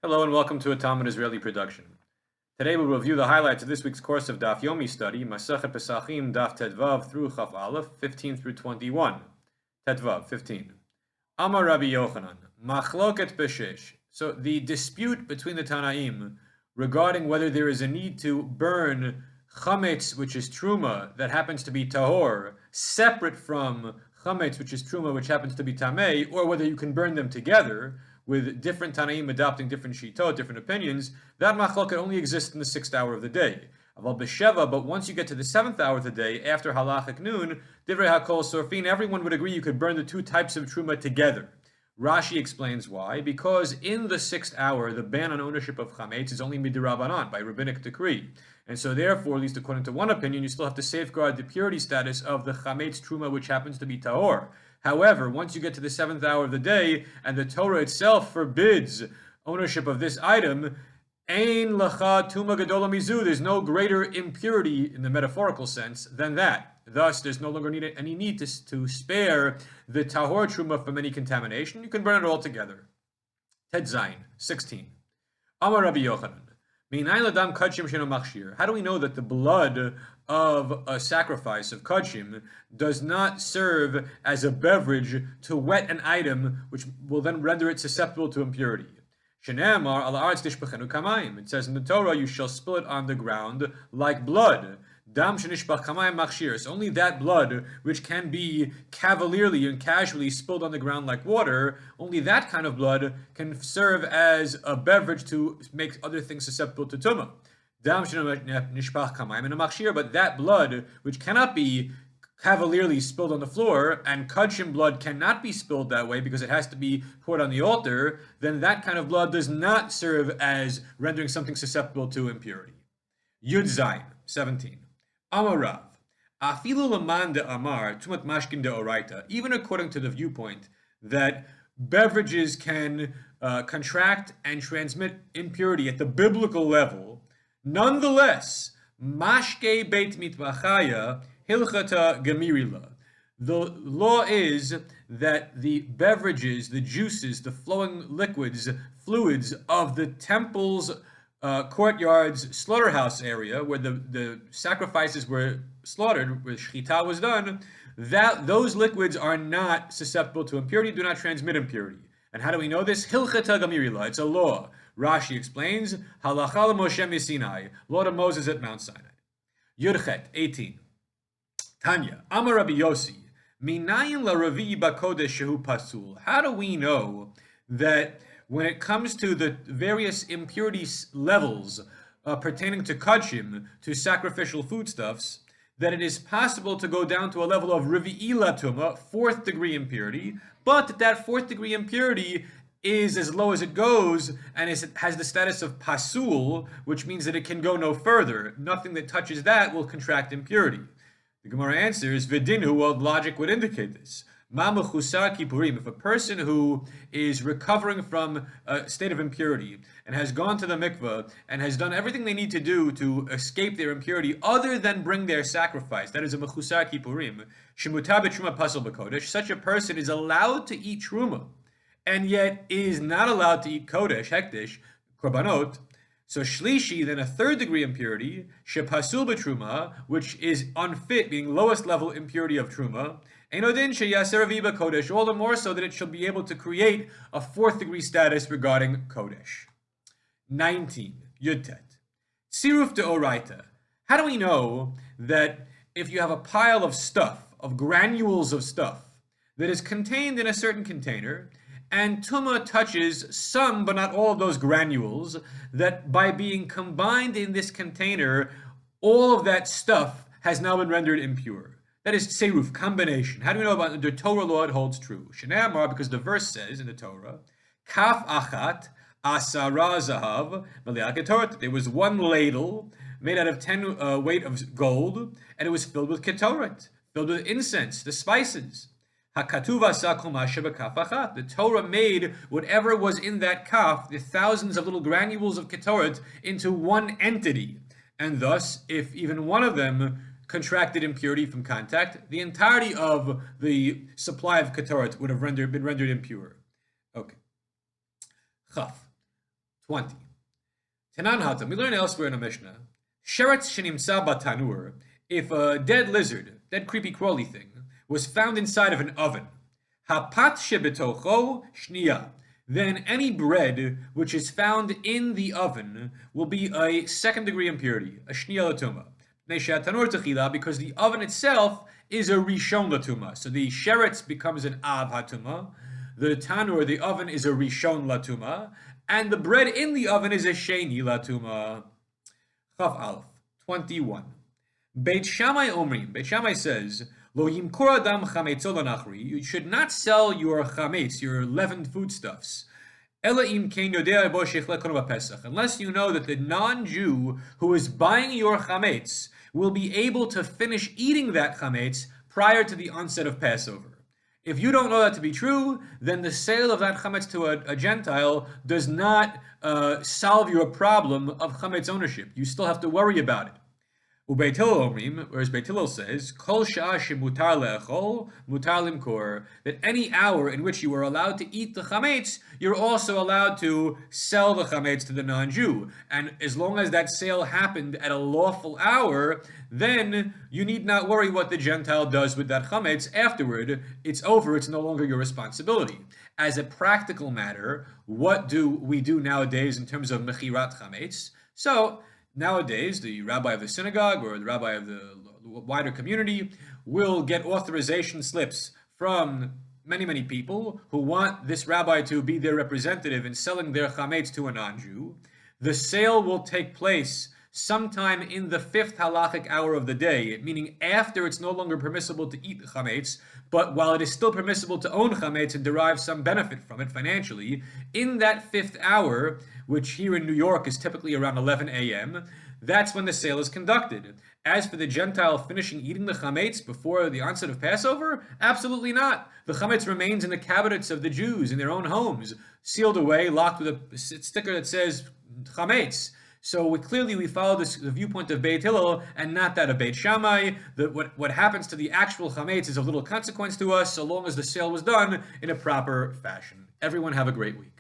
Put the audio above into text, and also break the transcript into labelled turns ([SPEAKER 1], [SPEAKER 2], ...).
[SPEAKER 1] Hello and welcome to a Talmud Israeli production. Today we'll review the highlights of this week's course of Daf Yomi study, Masechet Pesachim, Daf Tedvav through Chaf Aleph, 15 through 21. Tedvav, 15. Amar Rabbi Yochanan, Machloket Beshesh. So the dispute between the Tanaim regarding whether there is a need to burn chametz, which is truma, that happens to be tahor, separate from chametz, which is truma, which happens to be tamei, or whether you can burn them together, with different Tanaim adopting different shitot, different opinions, that machloket only exists in the 6th hour of the day. Aval b'sheva, but once you get to the 7th hour of the day, after halachic noon, divrei hakol sorfin, everyone would agree you could burn the two types of truma together. Rashi explains why. Because in the 6th hour, the ban on ownership of chametz is only midrabanan, by rabbinic decree. And so therefore, at least according to one opinion, you still have to safeguard the purity status of the chametz truma, which happens to be tahor. However, once you get to the 7th hour of the day, and the Torah itself forbids ownership of this item, ein lacha tuma gadola mizu, there's no greater impurity in the metaphorical sense than that. Thus, there's no longer any need to spare the tahor truma from any contamination. You can burn it all together. Ted Zayin, 16. Amar Rabbi Yochanan. How do we know that the blood of a sacrifice of kachim does not serve as a beverage to wet an item, which will then render it susceptible to impurity? It says in the Torah, you shall spill it on the ground like blood. It's only that blood which can be cavalierly and casually spilled on the ground like water, only that kind of blood can serve as a beverage to make other things susceptible to tumah. But that blood which cannot be cavalierly spilled on the floor, and kachim blood cannot be spilled that way because it has to be poured on the altar, then that kind of blood does not serve as rendering something susceptible to impurity. Yud Zayin, 17. Amarav, afilu laman de amar tumat mashkin de oraita. Even according to the viewpoint that beverages can contract and transmit impurity at the biblical level, nonetheless, mashke beit mitmachaya hilchata gemirila. The law is that the beverages, the juices, the flowing liquids, fluids of the temple's courtyard's slaughterhouse area, where the sacrifices were slaughtered, where shchita was done, that those liquids are not susceptible to impurity, do not transmit impurity. And how do we know this? Hilchata gamirila. It's a law. Rashi explains, halacha Moshe Sinai, law to Moses at Mount Sinai. Yudchet, 18. Tanya, Amar Rabbi Yossi, minayin la ravi bakodesh shehu pasul. How do we know that when it comes to the various impurity levels pertaining to kachim, to sacrificial foodstuffs, that it is possible to go down to a level of revi'i latuma, 4th degree impurity, but that 4th degree impurity is as low as it goes, and it has the status of pasul, which means that it can go no further. Nothing that touches that will contract impurity. The Gemara answers, Vidinu, well, logic would indicate this. If a person who is recovering from a state of impurity and has gone to the mikveh and has done everything they need to do to escape their impurity other than bring their sacrifice, that is a mechusar kippurim, shemutar b'truma pasal b'kodesh, such a person is allowed to eat truma and yet is not allowed to eat kodesh, hekdesh, korbanot. So shlishi, then a 3rd degree impurity, shepasul b'truma, which is unfit, being lowest level impurity of truma, enodin sheyaser viba kodesh, all the more so that it shall be able to create a 4th degree status regarding kodesh. 19. Yudtet. Siruf de oraita. How do we know that if you have a pile of stuff, of granules of stuff, that is contained in a certain container, and tumah touches some but not all of those granules, that by being combined in this container, all of that stuff has now been rendered impure? That is tseruf, combination. How do we know about the Torah law? It holds true. Shnei amar, because the verse says in the Torah, kaf achat asara zahav meliat ketoret. There was one ladle made out of 10 weight of gold, and it was filled with ketoret, filled with incense, the spices. The Torah made whatever was in that kaf, the thousands of little granules of ketoret, into one entity. And thus, if even one of them contracted impurity from contact, the entirety of the supply of ketoret would have been rendered impure. Okay. Chaf. 20. Tanan Hatam, we learn elsewhere in a Mishnah, Sheretz shenimtza batanur, if a dead lizard, dead creepy crawly thing, was found inside of an oven, hapat shebetocho shniya, then any bread which is found in the oven will be a second degree impurity, a shniya latuma. Because the oven itself is a rishon latuma. So the sheretz becomes an av hatuma, the tanur, the oven, is a rishon latuma, and the bread in the oven is a sheni latuma. Chaf Aleph, 21. Beit Shammai Omrim, Beit Shammai says, Lo yimkor adam chametzo lanachri, you should not sell your chametz, your leavened foodstuffs, unless you know that the non-Jew who is buying your chametz will be able to finish eating that chametz prior to the onset of Passover. If you don't know that to be true, then the sale of that chametz to a Gentile does not solve your problem of chametz ownership. You still have to worry about it. Ubeit Hillel Omrim, whereas Beit Hillel says, Kol sha'ah shemutar le'echol, mutar limkor, that any hour in which you are allowed to eat the chametz, you're also allowed to sell the chametz to the non-Jew. And as long as that sale happened at a lawful hour, then you need not worry what the Gentile does with that chametz afterward. It's over, it's no longer your responsibility. As a practical matter, what do we do nowadays in terms of mechirat chametz? So, nowadays, the rabbi of the synagogue or the rabbi of the wider community will get authorization slips from many, many people who want this rabbi to be their representative in selling their chametz to a non-Jew. The sale will take place sometime in the 5th halachic hour of the day, meaning after it's no longer permissible to eat the chametz, but while it is still permissible to own chametz and derive some benefit from it financially, in that 5th hour, which here in New York is typically around 11 a.m., that's when the sale is conducted. As for the Gentile finishing eating the chametz before the onset of Passover, absolutely not. The chametz remains in the cabinets of the Jews in their own homes, sealed away, locked with a sticker that says chametz. So we follow the viewpoint of Beit Hillel and not that of Beit Shammai. What happens to the actual chametz is of little consequence to us, so long as the sale was done in a proper fashion. Everyone have a great week.